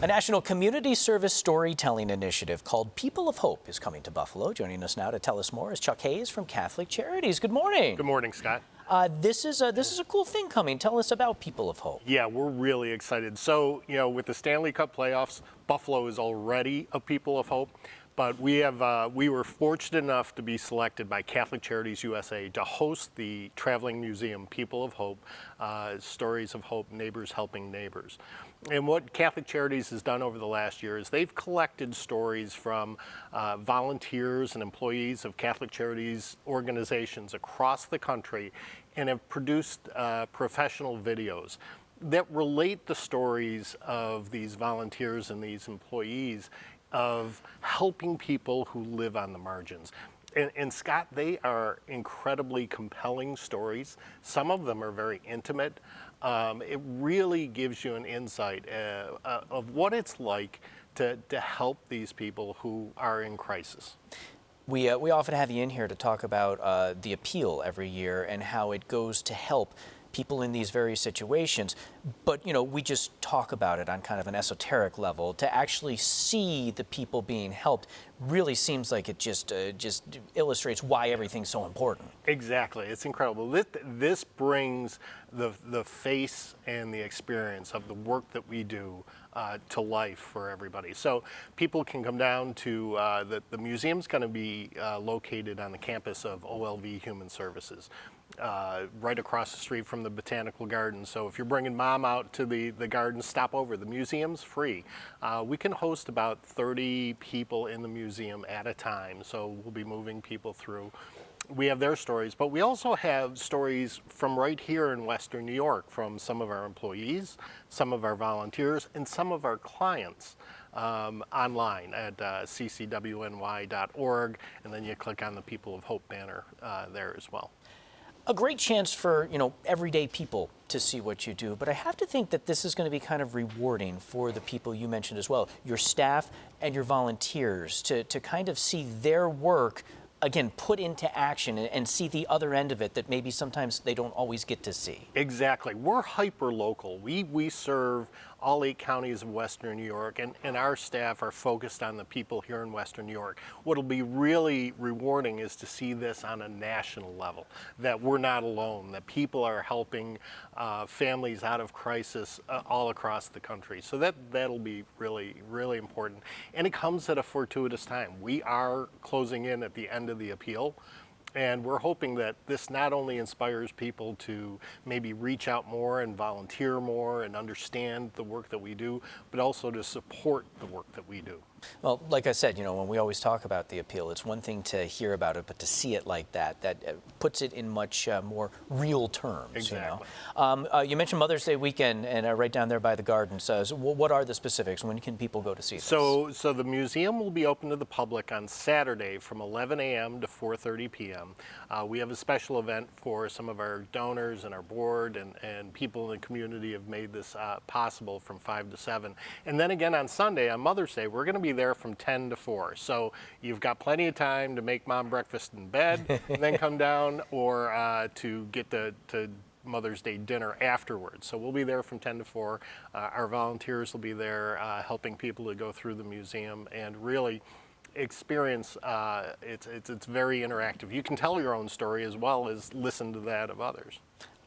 A national community service storytelling initiative called People of Hope is coming to Buffalo. Joining us now to tell us more is Chuck Hayes from Catholic Charities. Good morning. Good morning, Scott. This is a cool thing coming. Tell us about People of Hope. Yeah, we're really excited. So, with the Stanley Cup playoffs, Buffalo is already a People of Hope. But we were fortunate enough to be selected by Catholic Charities USA to host the traveling museum People of Hope, Stories of Hope, Neighbors Helping Neighbors. And what Catholic Charities has done over the last year is they've collected stories from volunteers and employees of Catholic Charities organizations across the country and have produced professional videos that relate the stories of these volunteers and these employees of helping people who live on the margins. And Scott, they are incredibly compelling stories. Some of them are very intimate. It really gives you an insight of what it's like to help these people who are in crisis. We often have you in here to talk about the appeal every year and how it goes to help people in these various situations, but we just talk about it on kind of an esoteric level. To actually see the people being helped really seems like it just illustrates why everything's so important. Exactly, it's incredible. This brings the face and the experience of the work that we do to life for everybody. So people can come down to the museum's going to be located on the campus of OLV Human Services. Right across the street from the Botanical Garden. So if you're bringing mom out to the garden, stop over. The museum's free. We can host about 30 people in the museum at a time, so we'll be moving people through. We have their stories, but we also have stories from right here in Western New York from some of our employees, some of our volunteers, and some of our clients online at ccwny.org, and then you click on the People of Hope banner there as well. A great chance for, everyday people to see what you do, but I have to think that this is going to be kind of rewarding for the people you mentioned as well, your staff and your volunteers, to kind of see their work, again, put into action and see the other end of it that maybe sometimes they don't always get to see. Exactly. We're hyper local. We serve all 8 counties of Western New York, and our staff are focused on the people here in Western New York. What'll be really rewarding is to see this on a national level, that we're not alone, that people are helping families out of crisis all across the country. So that'll be really, really important. And it comes at a fortuitous time. We are closing in at the end of the appeal. And we're hoping that this not only inspires people to maybe reach out more and volunteer more and understand the work that we do, but also to support the work that we do. Well, like I said, when we always talk about the appeal, it's one thing to hear about it, but to see it like that puts it in much more real terms. Exactly. You mentioned Mother's Day weekend and right down there by the garden. So what are the specifics? When can people go to see this? So the museum will be open to the public on Saturday from 11 a.m. to 4:30 p.m. We have a special event for some of our donors and our board and people in the community have made this possible from 5 to 7. And then again on Sunday, on Mother's Day, we're going to be there from 10 to 4. So you've got plenty of time to make mom breakfast in bed and then come down, or to get to Mother's Day dinner afterwards. So we'll be there from 10 to 4. Our volunteers will be there helping people to go through the museum and really experience. It's very interactive. You can tell your own story as well as listen to that of others.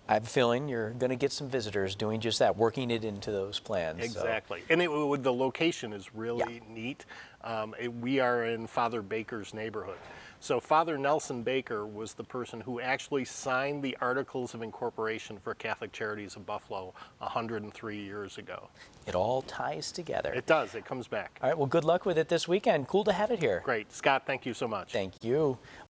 I have a feeling you're going to get some visitors doing just that, working it into those plans. Exactly. So. And the location is really neat. We are in Father Baker's neighborhood. So Father Nelson Baker was the person who actually signed the Articles of Incorporation for Catholic Charities of Buffalo 103 years ago. It all ties together. It does. It comes back. All right. Well, good luck with it this weekend. Cool to have it here. Great. Scott, thank you so much. Thank you.